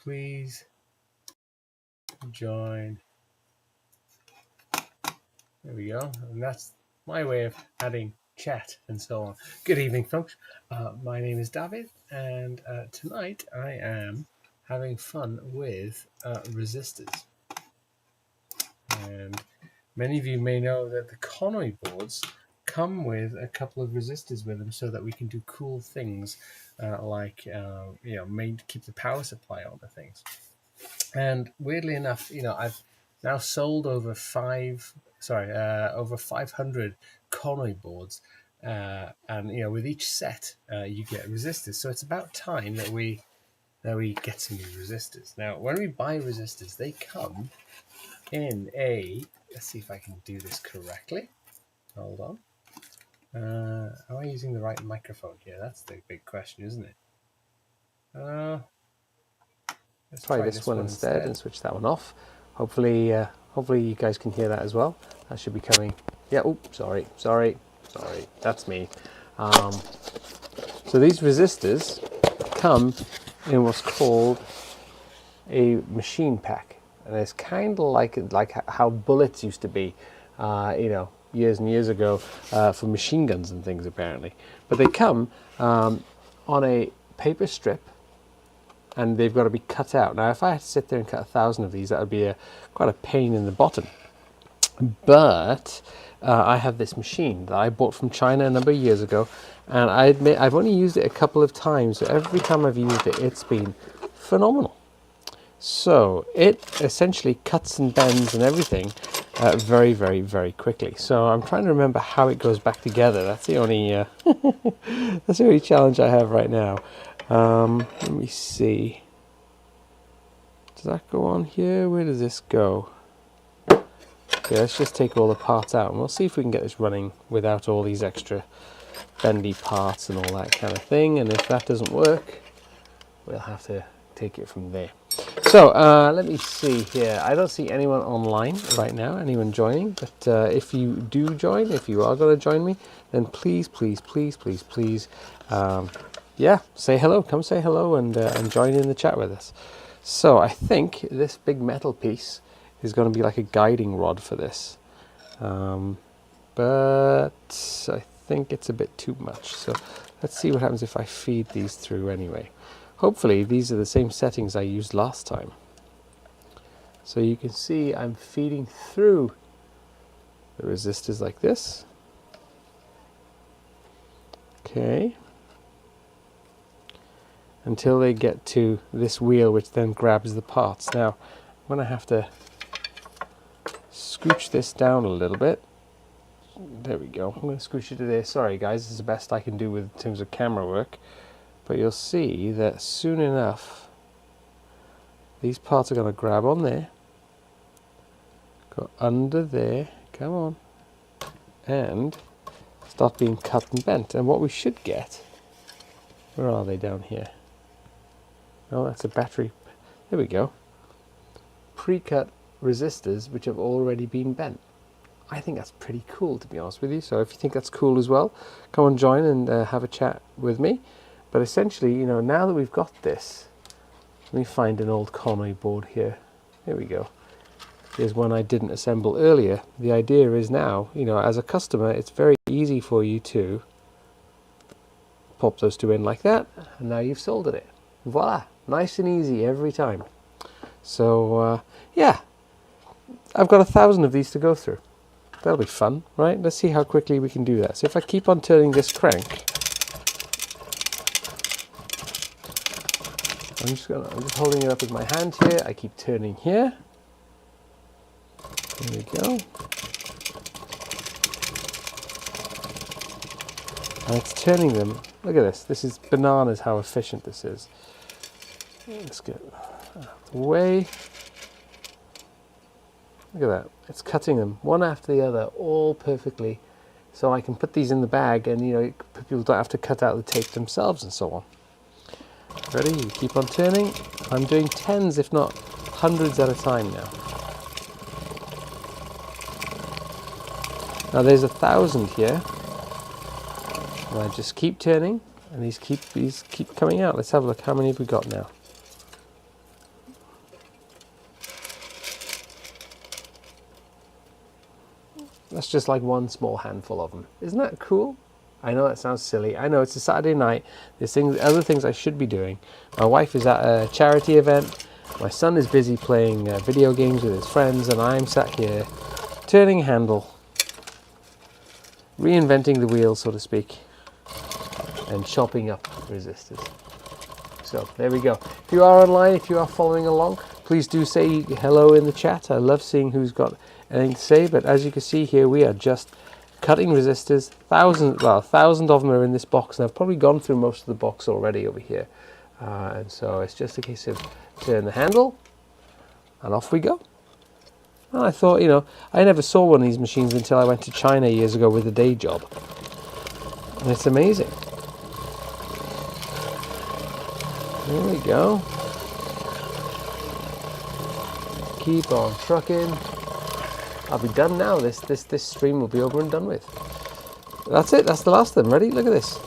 please join. There we go. And that's my way of adding chat and so on. Good evening, folks. My name is David, and tonight I am having fun with resistors. And many of you may know that the Conwy boards come with a couple of resistors with them so that we can do cool things like keep the power supply on the things. And weirdly enough, I've now sold over 500 Conwy boards, and with each set you get resistors. So it's about time that we get some new resistors. Now, when we buy resistors, they come in a. Let's see if I can do this correctly. Hold on. Am I using the right microphone here? That's the big question, isn't it? Let's try this one instead and switch that one off. Hopefully you guys can hear that as well. That should be coming. Yeah. Oh, sorry. That's me. So these resistors come in what's called a machine pack, and it's kind of like how bullets used to be, years and years ago for machine guns and things apparently. But they come on a paper strip, and they've got to be cut out. Now, if I had to sit there and cut 1,000 of these, that would be quite a pain in the bottom. But I have this machine that I bought from China a number of years ago, and I admit I've only used it a couple of times. So every time I've used it, it's been phenomenal. So it essentially cuts and bends and everything very, very, very quickly. So I'm trying to remember how it goes back together. That's the only that's the only challenge I have right now. Let me see. Does that go on here? Where does this go? Okay, let's just take all the parts out and we'll see if we can get this running without all these extra bendy parts and all that kind of thing. And if that doesn't work, we'll have to take it from there. So let me see here. I don't see anyone online right now, anyone joining, but if you do join, if you are going to join me, then please, yeah, say hello. Come say hello and join in the chat with us. So I think this big metal piece is going to be like a guiding rod for this, but I think it's a bit too much. So let's see what happens if I feed these through anyway. Hopefully these are the same settings I used last time. So you can see I'm feeding through the resistors like this. Okay. Until they get to this wheel, which then grabs the parts. Now, I'm going to have to scooch this down a little bit. There we go. I'm going to scooch it to there. Sorry guys, this is the best I can do in terms of camera work. But you'll see that soon enough, these parts are going to grab on there, go under there, come on, and start being cut and bent. And what we should get, where are they down here? Oh, that's a battery. There we go. Pre-cut resistors which have already been bent. I think that's pretty cool, to be honest with you. So if you think that's cool as well, come and join and have a chat with me. But essentially, now that we've got this, let me find an old Conwy board here. Here we go. Here's one I didn't assemble earlier. The idea is now, as a customer, it's very easy for you to pop those two in like that, and now you've soldered it. Voila! Nice and easy every time. So, yeah, I've got 1,000 of these to go through. That'll be fun, right? Let's see how quickly we can do that. So if I keep on turning this crank, I'm just holding it up with my hand here. I keep turning here. There we go. And it's turning them. Look at this. This is bananas how efficient this is. Let's get out of the way. Look at that. It's cutting them one after the other all perfectly. So I can put these in the bag and, people don't have to cut out the tape themselves and so on. Ready? You keep on turning. I'm doing tens, if not hundreds at a time now. Now there's 1,000 here. And I just keep turning, and these keep coming out. Let's have a look. How many have we got now? That's just like one small handful of them. Isn't that cool? I know that sounds silly. I know it's a Saturday night. There's other things I should be doing. My wife is at a charity event. My son is busy playing video games with his friends, and I'm sat here turning a handle, reinventing the wheel, so to speak, and chopping up resistors. So there we go. If you are online, if you are following along, please do say hello in the chat. I love seeing who's got anything to say. But as you can see here, we are just cutting resistors. 1,000 of them are in this box, and I've probably gone through most of the box already over here. And so it's just a case of turn the handle, and off we go. And I thought, you know, I never saw one of these machines until I went to China years ago with a day job. And it's amazing. There we go. Keep on trucking. I'll be done now. This stream will be over and done with. That's it. That's the last of them. Ready? Look at this.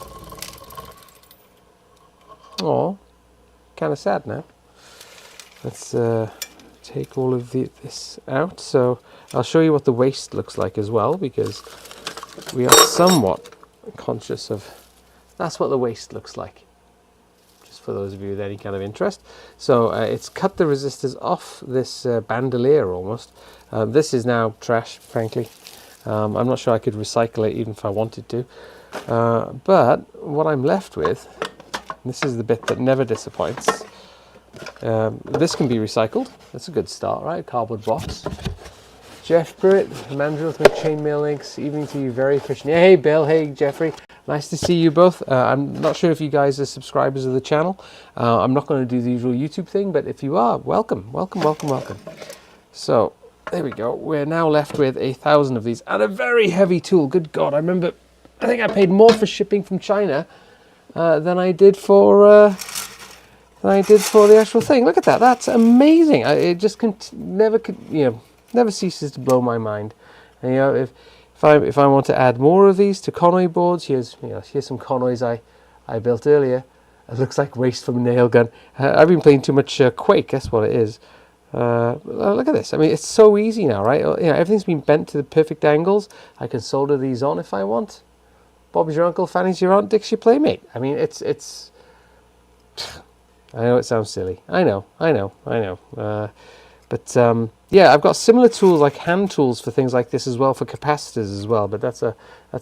Oh, kind of sad now. Let's take all of this out. So I'll show you what the waste looks like as well, because we are somewhat conscious of. That's what the waste looks like, just for those of you with any kind of interest. So it's cut the resistors off this bandolier almost. This is now trash, frankly. I'm not sure I could recycle it even if I wanted to. But what I'm left with, this is the bit that never disappoints. This can be recycled. That's a good start, right? Cardboard box. Jeff Pruitt, mandrill to make chainmail links. Evening to you, very efficient. Yeah, hey Bill, hey Jeffrey. Nice to see you both. I'm not sure if you guys are subscribers of the channel. I'm not going to do the usual YouTube thing, but if you are, welcome, welcome, welcome, welcome. So there we go. We're now left with 1,000 of these and a very heavy tool. Good God, I think I paid more for shipping from China than I did for the actual thing. Look at that. That's amazing. It just never ceases to blow my mind. And, you know, if I want to add more of these to Conwy boards, here's some Conwys I built earlier. It looks like waste from a nail gun. I've been playing too much Quake. That's what it is. Look at this. I mean, it's so easy now, right? You know, everything's been bent to the perfect angles. I can solder these on if I want. Bob's your uncle, Fanny's your aunt, Dick's your playmate. I mean, it's. I know it sounds silly. I know. But yeah, I've got similar tools like hand tools for things like this as well, for capacitors as well. But that's a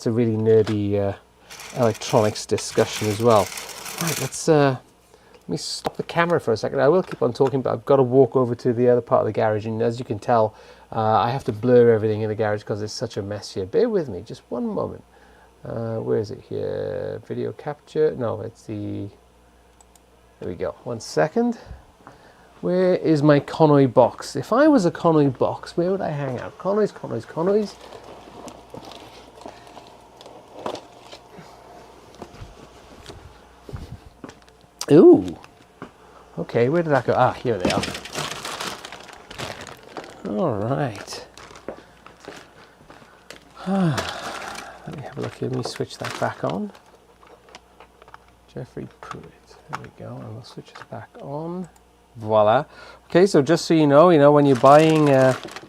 really nerdy electronics discussion as well. Right, let me stop the camera for a second. I will keep on talking, but I've got to walk over to the other part of the garage, and as you can tell, I have to blur everything in the garage because it's such a mess here. Bear with me, just one moment. Where is it here? Video capture? No, it's the. There we go. 1 second. Where is my Conwy box? If I was a Conwy box, where would I hang out? Conwys. Ooh. Okay, where did that go? Ah, here they are. All right. Let me have a look here. Let me switch that back on. Jeffrey Pruitt. There we go. And we'll switch it back on. Voila. Okay, so just so you know, when you're buying,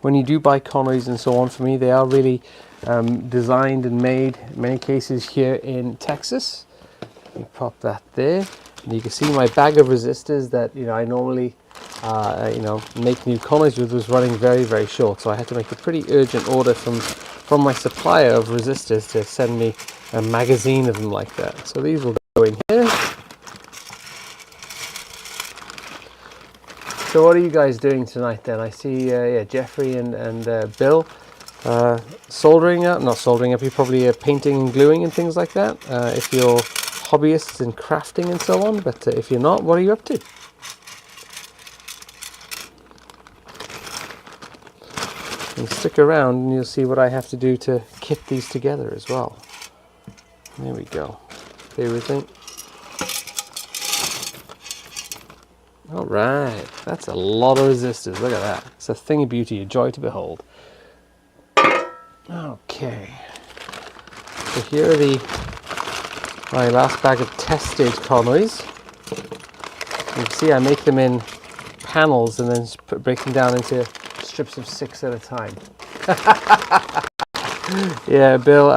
when you do buy Conwys and so on, for me, they are really designed and made, in many cases, here in Texas. Let me pop that there. And you can see my bag of resistors that, I normally, make new Conwys with was running very, very short. So I had to make a pretty urgent order from my supplier of resistors to send me a magazine of them like that. So these will go in here. So what are you guys doing tonight then? I see Jeffrey and Bill soldering up, not soldering up, you're probably painting and gluing and things like that, if you're hobbyists in crafting and so on, but if you're not, what are you up to? And stick around and you'll see what I have to do to kit these together as well. There we go. Bear with me. All right, that's a lot of resistors. Look at that. It's a thing of beauty, a joy to behold. Okay. So here are my last bag of tested Conwys. You can see I make them in panels and then break them down into strips of 6 at a time. Yeah, Bill,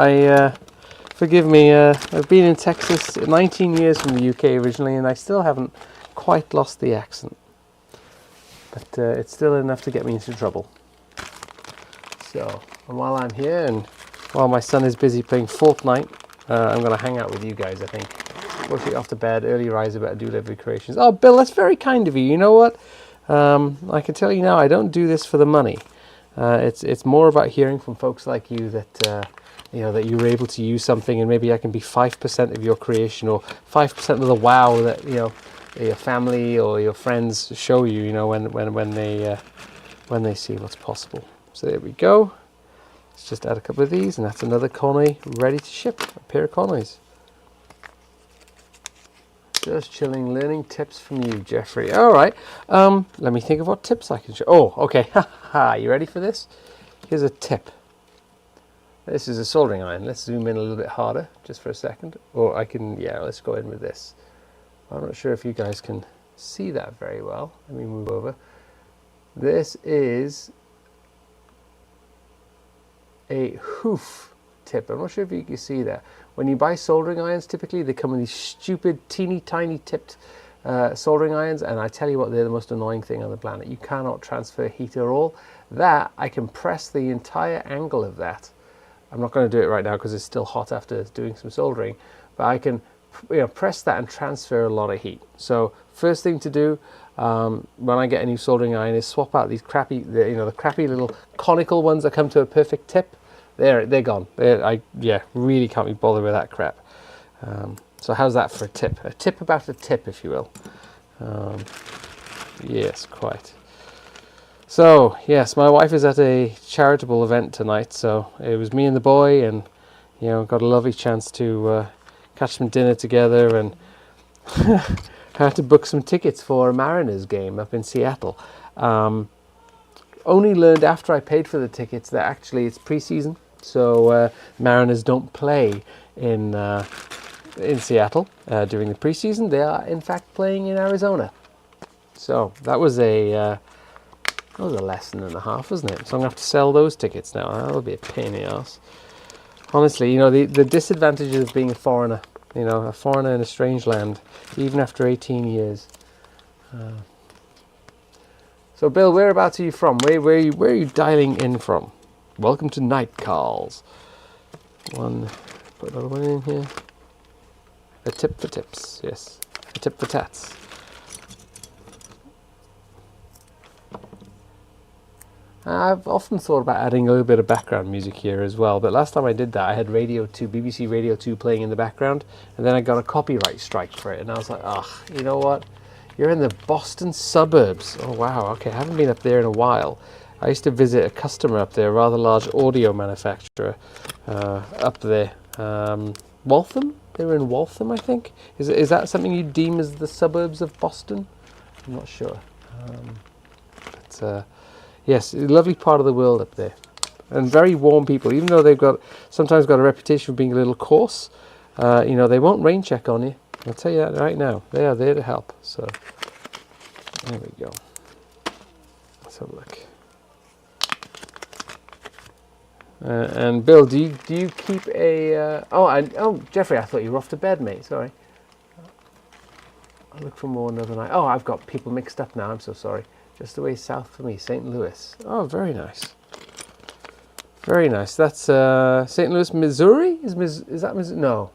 forgive me, I've been in Texas 19 years from the UK originally, and I still haven't quite lost the accent. But it's still enough to get me into trouble. So, and while I'm here, and while my son is busy playing Fortnite, I'm going to hang out with you guys, I think. Work it off to bed, early riser, better do delivery creations. Oh, Bill, that's very kind of you. You know what? I can tell you now, I don't do this for the money. It's more about hearing from folks like you that that you were able to use something, and maybe I can be 5% of your creation, or 5% of the wow that your family or your friends show you. When they see what's possible. So there we go. Let's just add a couple of these, and that's another Conwy ready to ship. A pair of Conwys. Just chilling, learning tips from you, Jeffrey. All right. Let me think of what tips I can show. Oh, okay. You ready for this? Here's a tip. This is a soldering iron. Let's zoom in a little bit harder, just for a second. Or I can, let's go in with this. I'm not sure if you guys can see that very well. Let me move over. This is a hoof tip. I'm not sure if you can see that. When you buy soldering irons, typically they come in these stupid, teeny tiny tipped soldering irons, and I tell you what, they're the most annoying thing on the planet. You cannot transfer heat at all. That, I can press the entire angle of that. I'm not going to do it right now because it's still hot after doing some soldering, but I can press that and transfer a lot of heat. So first thing to do when I get a new soldering iron is swap out these crappy, the crappy little conical ones that come to a perfect tip. They're gone. Really can't be bothered with that crap. So how's that for a tip? A tip about a tip, if you will. Yes, quite. So yes, my wife is at a charitable event tonight, so it was me and the boy, and got a lovely chance to catch some dinner together, and had to book some tickets for a Mariners game up in Seattle. Only learned after I paid for the tickets that actually it's preseason, so Mariners don't play in Seattle during the preseason. They are in fact playing in Arizona. So that was a lesson and a half, wasn't it? So I'm gonna have to sell those tickets now. That'll be a pain in the ass. Honestly, the disadvantages of being a foreigner. A foreigner in a strange land, even after 18 years. So, Bill, whereabouts are you from? Where are you dialing in from? Welcome to Night Calls. Put another one in here. A tip for tips, yes. A tip for tats. I've often thought about adding a little bit of background music here as well, but last time I did that I had BBC Radio 2 playing in the background, and then I got a copyright strike for it, and I was like, you know what? You're in the Boston suburbs. Oh wow, okay, I haven't been up there in a while. I used to visit a customer up there, a rather large audio manufacturer up there. Waltham? They were in Waltham, I think. Is that something you deem as the suburbs of Boston? I'm not sure. Yes, a lovely part of the world up there, and very warm people. Even though they've sometimes got a reputation for being a little coarse, they won't rain check on you. I'll tell you that right now. They are there to help. So there we go. Let's have a look. And Bill, do you keep a? Jeffrey, I thought you were off to bed, mate. Sorry. I'll look for more another night. Oh, I've got people mixed up now. I'm so sorry. Just away south for me, St. Louis. Oh, very nice. Very nice. That's St. Louis, Missouri. Is that Missouri? No.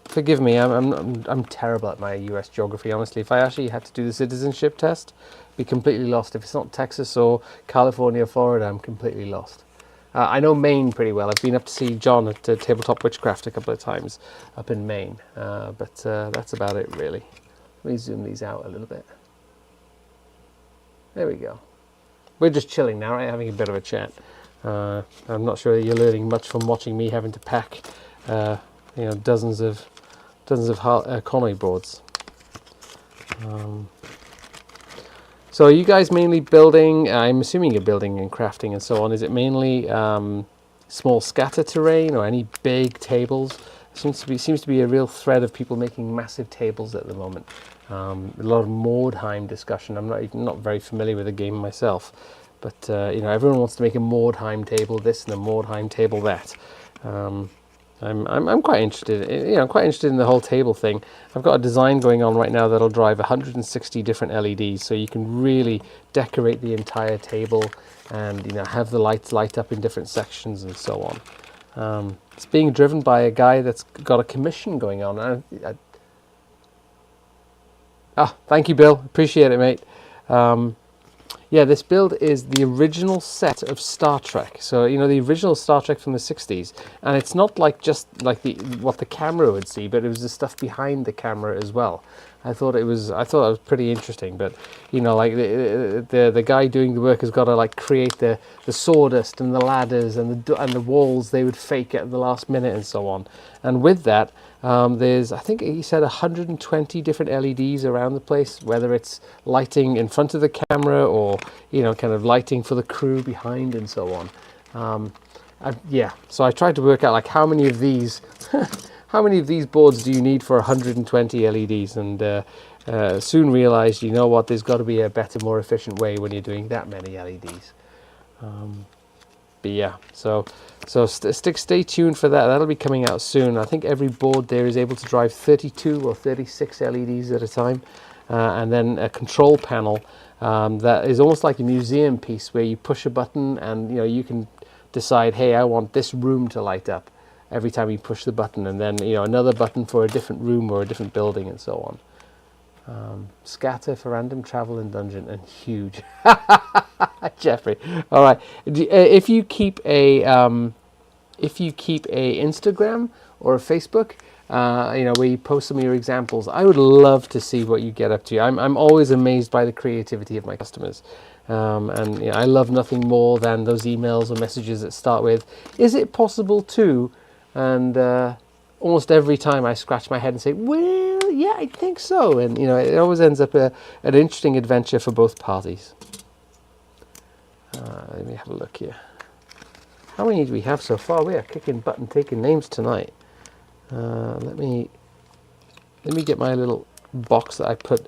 Forgive me. I'm terrible at my U.S. geography. Honestly, if I actually had to do the citizenship test, I'd be completely lost. If it's not Texas or California or Florida, I'm completely lost. I know Maine pretty well. I've been up to see John at Tabletop Witchcraft a couple of times up in Maine, but that's about it really. Let me zoom these out a little bit. There we go. We're just chilling now, right? Having a bit of a chat. I'm not sure that you're learning much from watching me having to pack, dozens of Conwy boards. So are you guys mainly building? I'm assuming you're building and crafting and so on. Is it mainly small scatter terrain or any big tables? Seems to be a real thread of people making massive tables at the moment. A lot of Mordheim discussion. I'm not very familiar with the game myself, But everyone wants to make a Mordheim table this and a Mordheim table that. I'm quite interested. I'm quite interested in the whole table thing. I've got a design going on right now that'll drive 160 different LEDs, so you can really decorate the entire table and have the lights light up in different sections and so on. It's being driven by a guy that's got a commission going on. Thank you, Bill. Appreciate it, mate. Yeah, this build is the original set of Star Trek. So, the original Star Trek from the 60s. And it's not like just like what the camera would see, but it was the stuff behind the camera as well. I thought it was pretty interesting. But, like the guy doing the work has got to like create the sawdust and the ladders and the walls they would fake at the last minute and so on. And with that, there's, I think he said 120 different LEDs around the place, whether it's lighting in front of the camera or, kind of lighting for the crew behind and so on. So I tried to work out like how many of these, how many of these boards do you need for 120 LEDs? And soon realized, there's got to be a better, more efficient way when you're doing that many LEDs. But yeah, so stay tuned for that. That'll be coming out soon. I think every board there is able to drive 32 or 36 LEDs at a time, and then a control panel that is almost like a museum piece where you push a button and you can decide, hey, I want this room to light up every time you push the button, and then another button for a different room or a different building and so on. Scatter for random travel in dungeon and huge. Jeffrey, all right. If you keep a Instagram or a Facebook, where you post some of your examples, I would love to see what you get up to. I'm always amazed by the creativity of my customers, and I love nothing more than those emails or messages that start with, "Is it possible to?" And almost every time I scratch my head and say, "Well, yeah, I think so," and it always ends up an interesting adventure for both parties. Let me have a look here. How many do we have so far? We are kicking butt and taking names tonight. Let me get my little box that I put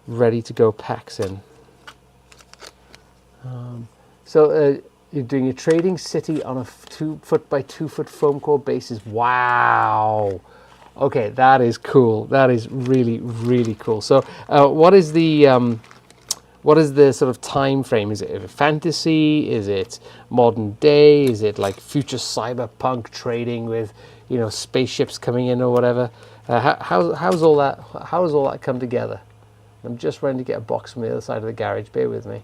ready to go packs in. You're doing a trading city on a 2-foot by 2-foot foam core basis. Wow. Okay, that is cool. That is really, really cool. So, what is the sort of time frame? Is it fantasy? Is it modern day? Is it like future cyberpunk trading with, spaceships coming in or whatever? How's all that? How does all that come together? I'm just running to get a box from the other side of the garage. Bear with me.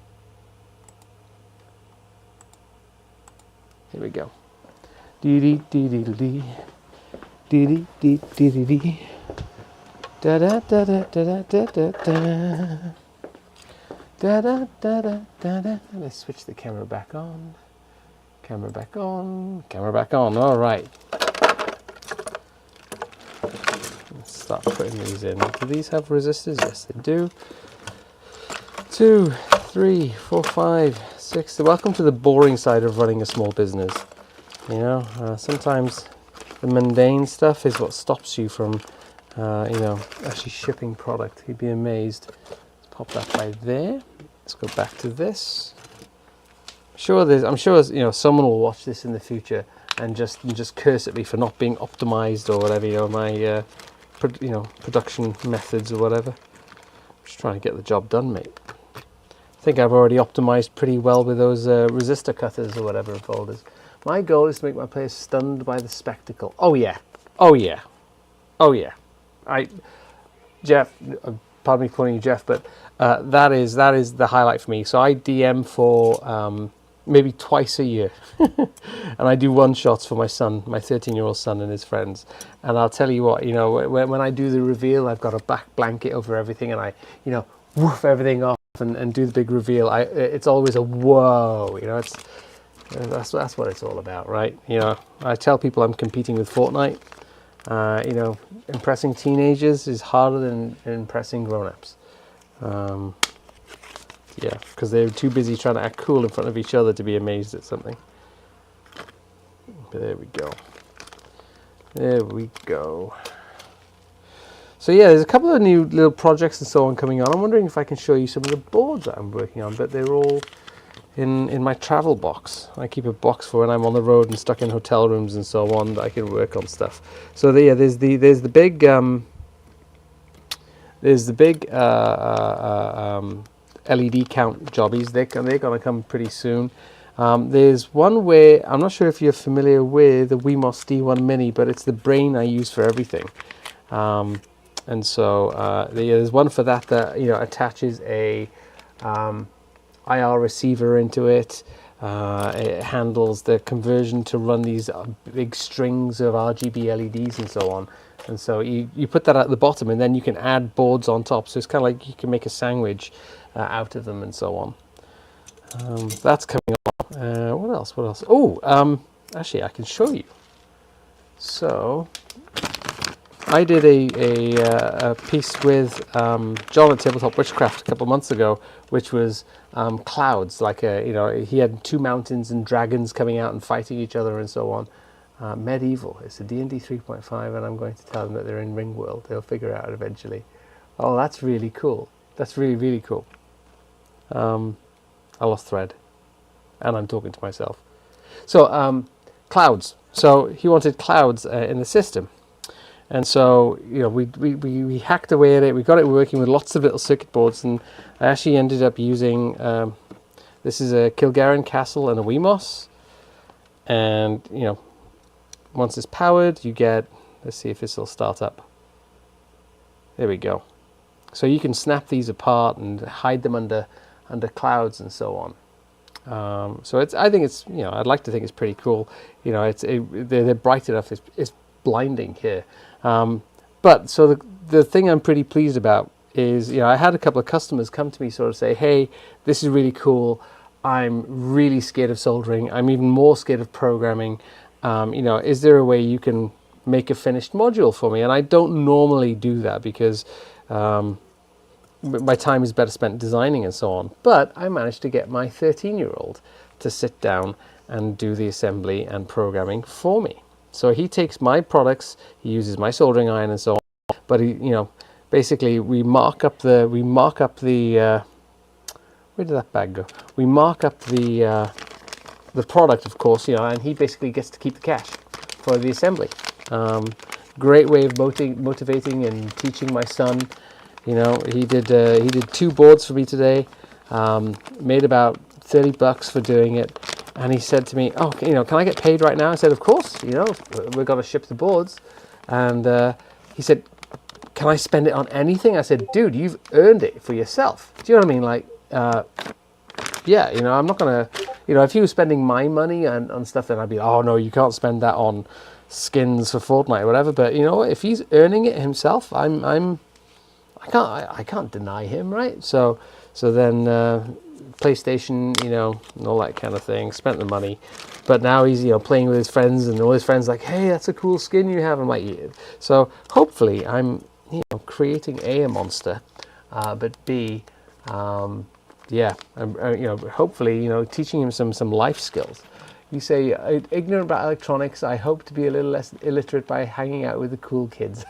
Here we go. Dee dee dee dee dee dee dee dee dee dee dee. Da da da da da da da da. Da da da da da da. Let's switch the camera back on. Camera back on. Camera back on. All right. Let's start putting these in. Do these have resistors? Yes, they do. 2, 3, 4, 5, 6. Welcome to the boring side of running a small business. Sometimes the mundane stuff is what stops you from, actually shipping product. You'd be amazed. Let's pop that right there. Let's go back to this. I'm sure someone will watch this in the future and just curse at me for not being optimized or whatever. My production methods or whatever. I'm just trying to get the job done, mate. I think I've already optimized pretty well with those resistor cutters or whatever folders. My goal is to make my players stunned by the spectacle. Oh yeah, oh yeah, oh yeah. Jeff, pardon me calling you Jeff, but that is the highlight for me. So I DM for maybe twice a year, and I do one-shots for my son, my 13-year-old son and his friends. And I'll tell you what, when I do the reveal, I've got a back blanket over everything, and I, woof everything off and do the big reveal. It's always a whoa, that's what it's all about, right? I tell people I'm competing with Fortnite. Impressing teenagers is harder than impressing grown-ups. Yeah, because they're too busy trying to act cool in front of each other to be amazed at something. But there we go. There we go. So yeah, there's a couple of new little projects and so on coming on. I'm wondering if I can show you some of the boards that I'm working on, but they're all in my travel box. I keep a box for when I'm on the road and stuck in hotel rooms and so on, that I can work on stuff. So there's the big LED count jobbies. They're going to come pretty soon. There's one where I'm not sure if you're familiar with the Wemos D1 Mini, but it's the brain I use for everything. And so there's one for that attaches a IR receiver into it. It handles the conversion to run these big strings of RGB LEDs and so on. And so you put that at the bottom, and then you can add boards on top. So it's kind of like you can make a sandwich out of them and so on. That's coming on. What else? What else? Oh, actually, I can show you. So I did a piece with John at Tabletop Witchcraft a couple of months ago, which was clouds. Like he had 2 mountains and dragons coming out and fighting each other and so on. Medieval. It's a D&D 3.5, and I'm going to tell them that they're in Ringworld. They'll figure it out eventually. Oh, that's really cool. That's really, really cool. I lost thread, and I'm talking to myself. So clouds. So he wanted clouds in the system. And so, we hacked away at it. We got it working with lots of little circuit boards, and I actually ended up using, this is a Kilgarren Castle and a Wemos. And, once it's powered, you get, let's see if this will start up. There we go. So you can snap these apart and hide them under clouds and so on. So I think it's, I'd like to think it's pretty cool. They're bright enough. It's blinding here. But so the thing I'm pretty pleased about is, I had a couple of customers come to me sort of say, hey, this is really cool. I'm really scared of soldering. I'm even more scared of programming. Is there a way you can make a finished module for me? And I don't normally do that because my time is better spent designing and so on. But I managed to get my 13-year-old to sit down and do the assembly and programming for me. So he takes my products, he uses my soldering iron and so on, but basically we mark up the where did that bag go? We mark up the product, of course, and he basically gets to keep the cash for the assembly. Great way of motivating and teaching my son. He did 2 boards for me today. Made about $30 for doing it. And he said to me, oh, can I get paid right now? I said, of course, we've got to ship the boards. And he said, can I spend it on anything? I said, dude, you've earned it for yourself. Do you know what I mean? Like, yeah, I'm not going to, if he was spending my money on stuff, then I'd be, oh, no, you can't spend that on skins for Fortnite or whatever. But, if he's earning it himself, I can't deny him, right? So then PlayStation, and all that kind of thing, spent the money, but now he's playing with his friends, and all his friends like, hey, that's a cool skin you have. I'm like, yeah. So hopefully I'm creating a monster, but B, yeah, hopefully teaching him some life skills. You say ignorant about electronics. I hope to be a little less illiterate by hanging out with the cool kids.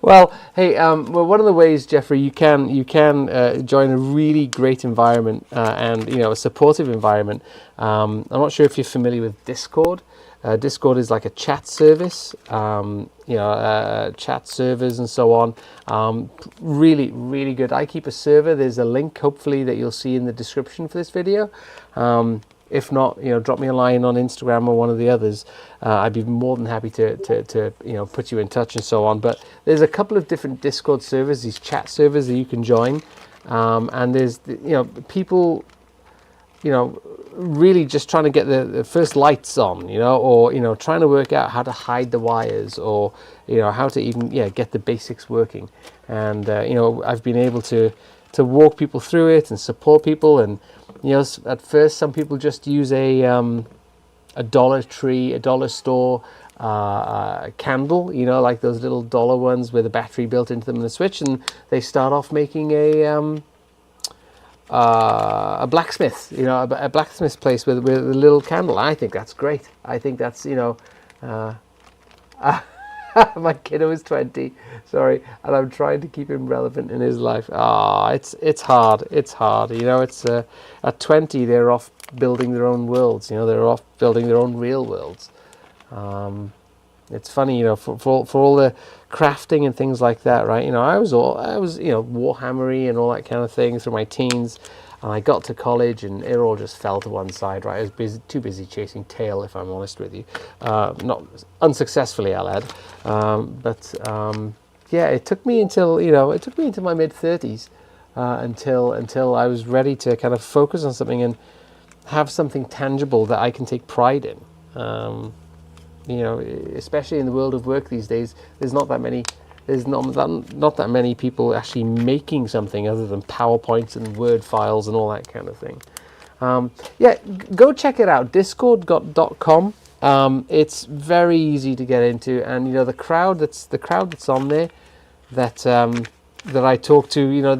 Well, hey, one of the ways, Jeffrey, you can join a really great environment and a supportive environment. I'm not sure if you're familiar with Discord. Discord is like a chat service, chat servers and so on. Really, really good. I keep a server. There's a link, hopefully, that you'll see in the description for this video. If not, drop me a line on Instagram or one of the others. I'd be more than happy to put you in touch and so on. But there's a couple of different Discord servers, these chat servers that you can join, and there's people, really just trying to get the first lights on, or trying to work out how to hide the wires, or how to even get the basics working. And I've been able to walk people through it and support people. And at first some people just use a Dollar Tree, a dollar store candle, like those little dollar ones with a battery built into them and a switch, and they start off making a blacksmith, a blacksmith's place with a little candle. I think that's great. I think that's My kiddo is 20, sorry, and I'm trying to keep him relevant in his life. Ah, it's hard. It's hard. You know, it's at 20 they're off building their own worlds. You know, they're off building their own real worlds. It's funny, you know, for all the crafting and things like that, right? You know, I was you know, Warhammery and all that kind of thing through my teens. And I got to college and it all just fell to one side, right? I was too busy chasing tail, if I'm honest with you. Not unsuccessfully, I'll add. Yeah, it took me until, you know, it took me into my mid-30s until I was ready to kind of focus on something and have something tangible that I can take pride in. You know, especially in the world of work these days, there's not that many people actually making something other than PowerPoints and Word files and all that kind of thing. Yeah, go check it out, discord.com. It's very easy to get into, and you know, the crowd that's on there that I talk to, you know,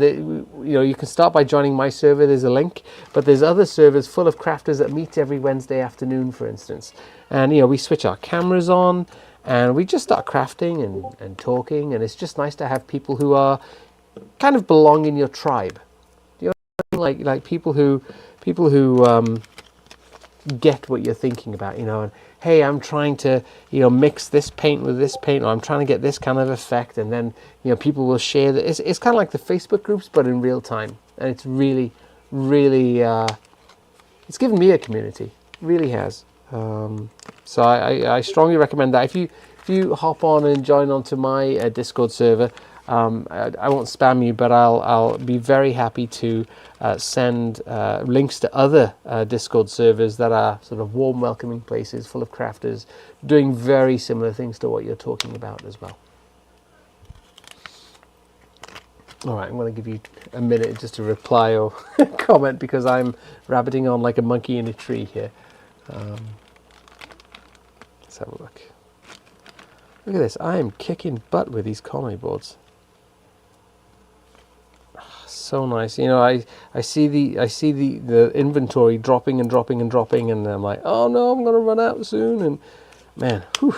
you can start by joining my server. There's a link, but there's other servers full of crafters that meet every Wednesday afternoon, for instance. And you know, we switch our cameras on and we just start crafting and talking, and it's just nice to have people who are kind of belong in your tribe. Do you know what I mean? Like people who get what you're thinking about, you know, and hey, I'm trying to, you know, mix this paint with this paint, or I'm trying to get this kind of effect, and then, you know, people will share that. It's kind of like the Facebook groups, but in real time, and it's really, really, it's given me a community, really has. So I strongly recommend that. If you hop on and join onto my Discord server, I won't spam you, but I'll be very happy to send links to other Discord servers that are sort of warm, welcoming places full of crafters doing very similar things to what you're talking about as well. All right, I'm going to give you a minute just to reply or comment, because I'm rabbiting on like a monkey in a tree here. Let's have a look. Look at this. I am kicking butt with these Conwy boards. So nice. You know, I see the inventory dropping and dropping and dropping, and I'm like, oh no, I'm gonna run out soon. And man, whew.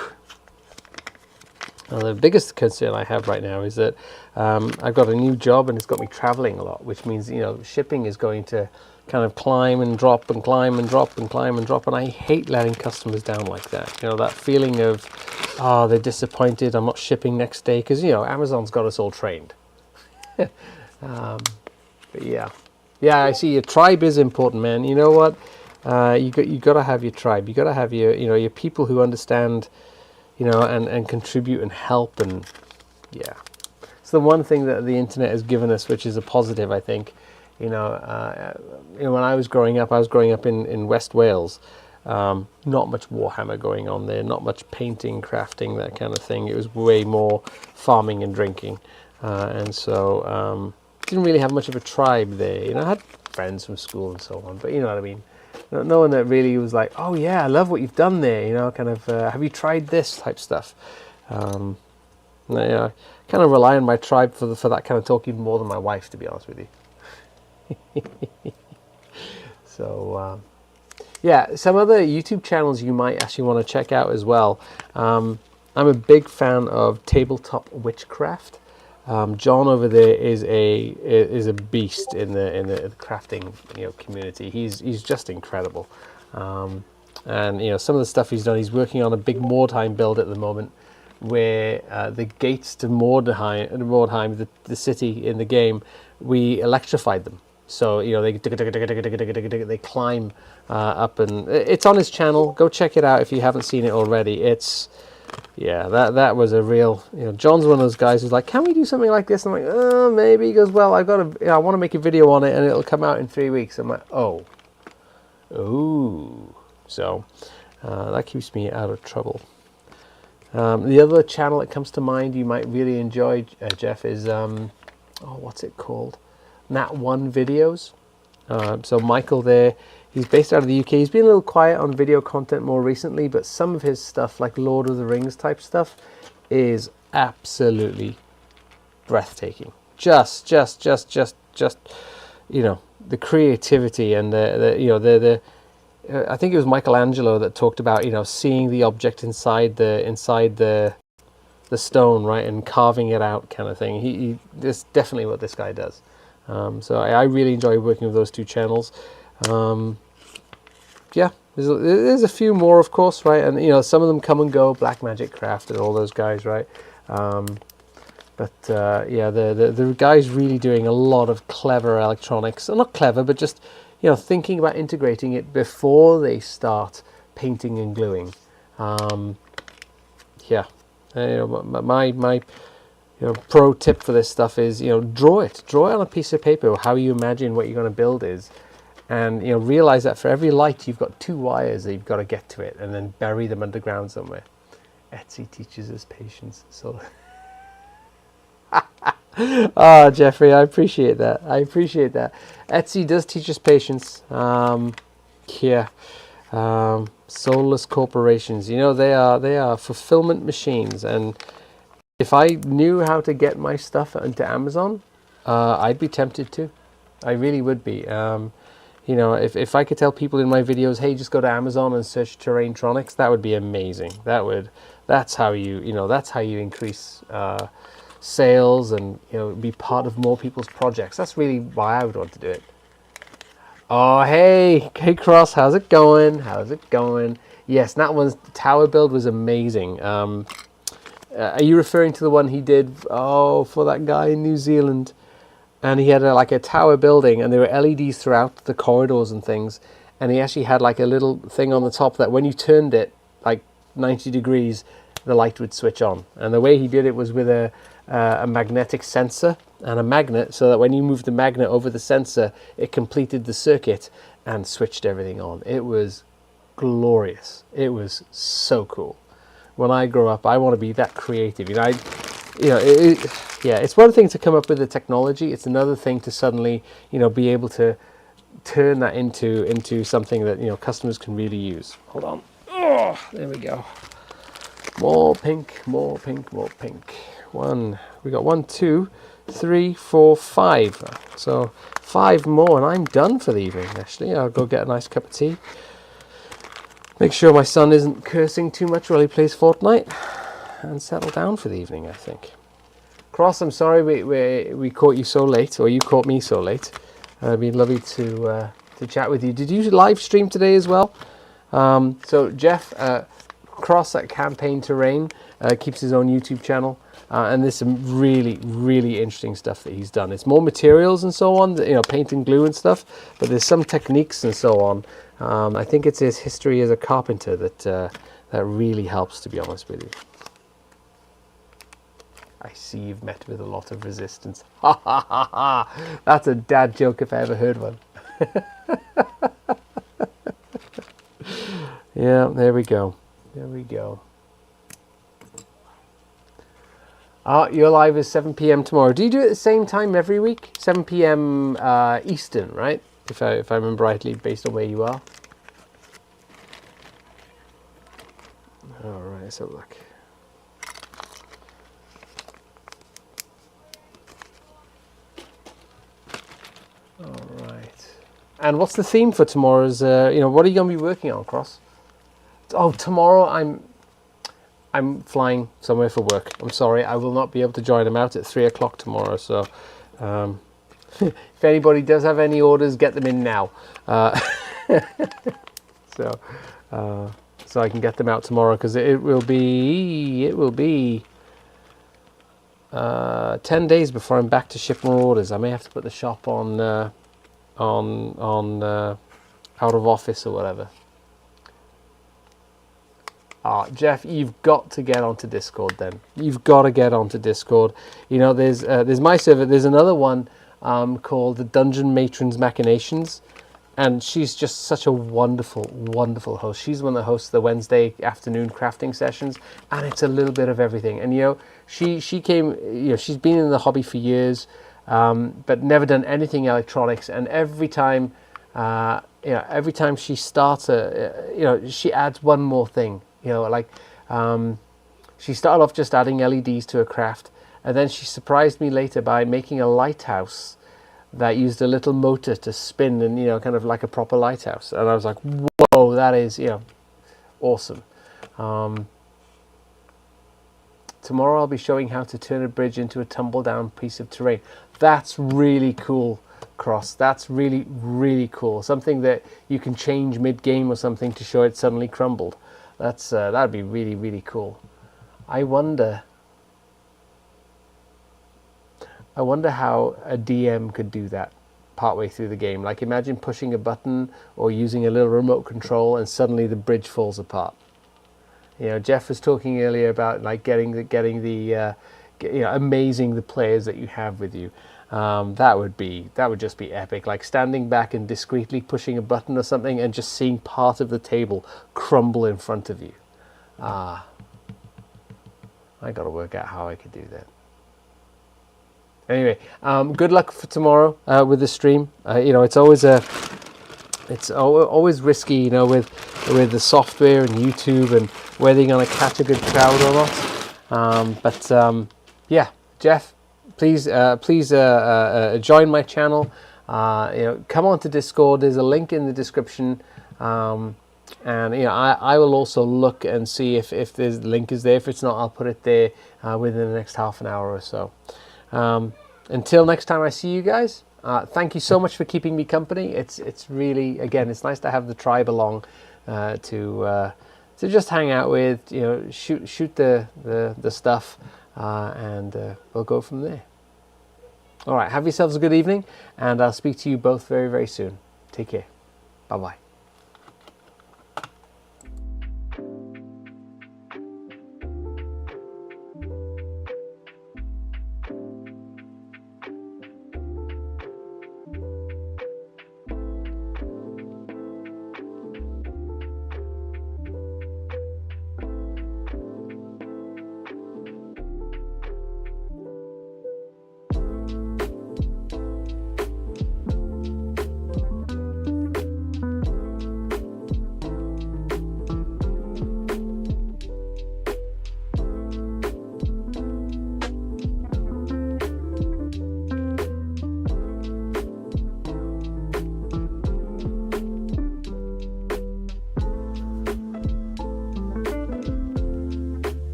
Well, the biggest concern I have right now is that I've got a new job and it's got me traveling a lot, which means, you know, shipping is going to kind of climb and drop and climb and drop and climb and drop, and I hate letting customers down like that. You know, that feeling of, oh, they're disappointed, I'm not shipping next day, because, you know, Amazon's got us all trained. But yeah, I see your tribe is important, man. You know what? You got to have your tribe. You got to have your people who understand, you know, and contribute and help. And yeah, it's the one thing that the internet has given us, which is a positive, I think. You know, when I was growing up in West Wales. Not much Warhammer going on there, not much painting, crafting, that kind of thing. It was way more farming and drinking, and so didn't really have much of a tribe there. You know, I had friends from school and so on, but you know what I mean. No one that really was like, oh yeah, I love what you've done there. You know, kind of, have you tried this type stuff? You know, I kind of rely on my tribe for that kind of talk even more than my wife, to be honest with you. So yeah, some other YouTube channels you might actually want to check out as well. I'm a big fan of tabletop witchcraft. John over there is a beast in the crafting, you know, community. He's just incredible, and you know, some of the stuff he's done. He's working on a big Mordheim build at the moment, where the gates to Mordheim, the city in the game, we electrified them. So, you know, they climb up, and it's on his channel. Go check it out if you haven't seen it already. It's, yeah, that was a real, you know, John's one of those guys who's like, can we do something like this? I'm like, oh, maybe. He goes, well, I want to make a video on it, and it'll come out in 3 weeks. I'm like, oh. So that keeps me out of trouble. The other channel that comes to mind you might really enjoy, Jeff, is what's it called? Nat1 videos. So Michael there, he's based out of the UK. He's been a little quiet on video content more recently, but some of his stuff, like Lord of the Rings type stuff, is absolutely breathtaking. Just you know, the creativity and the I think it was Michelangelo that talked about, you know, seeing the object inside the the stone, right, and carving it out kind of thing. That's definitely what this guy does. So I really enjoy working with those two channels. Yeah, there's a few more, of course, right, and some of them come and go, Black Magic Craft and all those guys, right. But yeah, the guy's really doing a lot of clever electronics. Not clever, but just thinking about integrating it before they start painting and gluing. Yeah, my pro tip for this stuff is draw it on a piece of paper how you imagine what you're going to build is, and realize that for every light you've got 2 wires that you've got to get to it, and then bury them underground somewhere. Etsy teaches us patience. So. Ah, Jeffrey, I appreciate that. Etsy does teach us patience. Yeah. Soulless corporations, they are fulfillment machines, and if I knew how to get my stuff into Amazon, I'd be tempted to. I really would be. If I could tell people in my videos, hey, just go to Amazon and search Terrain-Tronics, that would be amazing. That's how you increase sales and be part of more people's projects. That's really why I would want to do it. Oh, hey Cross, how's it going? Yes, that one's tower build was amazing. Are you referring to the one he did for that guy in New Zealand? And he had like a tower building, and there were LEDs throughout the corridors and things, and he actually had like a little thing on the top that when you turned it like 90 degrees, the light would switch on. And the way he did it was with a magnetic sensor and a magnet, so that when you moved the magnet over the sensor, it completed the circuit and switched everything on. It was glorious. It was so cool. When I grow up, I want to be that creative. It's one thing to come up with the technology. It's another thing to suddenly, be able to turn that into something that customers can really use. Hold on. Oh, there we go. More pink. We got 1, 2, 3, 4, 5. So 5 more, and I'm done for the evening. Actually, I'll go get a nice cup of tea. Make sure my son isn't cursing too much while he plays Fortnite, and settle down for the evening, I think. Cross, I'm sorry we caught you so late, or you caught me so late. It'd be lovely to chat with you. Did you live stream today as well? So Jeff Cross at Campaign Terrain keeps his own YouTube channel, and there's some really, really interesting stuff that he's done. It's more materials and so on, paint and glue and stuff, but there's some techniques and so on. I think it's his history as a carpenter that really helps, to be honest with you. I see you've met with a lot of resistance. Ha ha ha ha! That's a dad joke if I ever heard one. Yeah, there we go. Your live is 7 p.m. tomorrow. Do you do it at the same time every week? 7 p.m. Eastern, right? If I remember rightly, based on where you are. All right, let's have a look. All right. And what's the theme for tomorrow's? What are you going to be working on, Cross? Oh, tomorrow I'm flying somewhere for work. I'm sorry, I will not be able to join them out at 3 o'clock tomorrow. So, if anybody does have any orders, get them in now. So I can get them out tomorrow, because it will be 10 days before I'm back to ship more orders. I may have to put the shop on out of office or whatever. Jeff, you've got to get onto Discord then. You've got to get onto Discord. There's my server. There's another one called the Dungeon Matron's Machinations, and she's just such a wonderful, wonderful host. She's the one that hosts the Wednesday afternoon crafting sessions, and it's a little bit of everything. And she came. She's been in the hobby for years, but never done anything electronics. And every time she starts she adds one more thing. She started off just adding LEDs to a craft, and then she surprised me later by making a lighthouse that used a little motor to spin, and kind of like a proper lighthouse. And I was like, whoa, that is awesome. To tomorrow I'll be showing how to turn a bridge into a tumble down piece of terrain. That's really cool, Cross. That's really, really cool. Something that you can change mid-game or something to show it suddenly crumbled. That'd be really, really cool. I wonder how a DM could do that partway through the game. Like, imagine pushing a button or using a little remote control and suddenly the bridge falls apart. You know, Jeff was talking earlier about like amazing the players that you have with you. That would just be epic. Like standing back and discreetly pushing a button or something and just seeing part of the table crumble in front of you. I got to work out how I could do that. Anyway, good luck for tomorrow with the stream. You know, it's always risky, you know, with the software and YouTube and whether you're going to catch a good crowd or not. Yeah, Jeff, please join my channel. You know, come on to Discord. There's a link in the description. And you know, I will also look and see if the link is there. If it's not, I'll put it there within the next half an hour or so. Until next time I see you guys, thank you so much for keeping me company. It's really, again, it's nice to have the tribe along to just hang out with, you know, shoot the stuff, and we'll go from there. All right, have yourselves a good evening, and I'll speak to you both very, very soon. Take care. Bye-bye.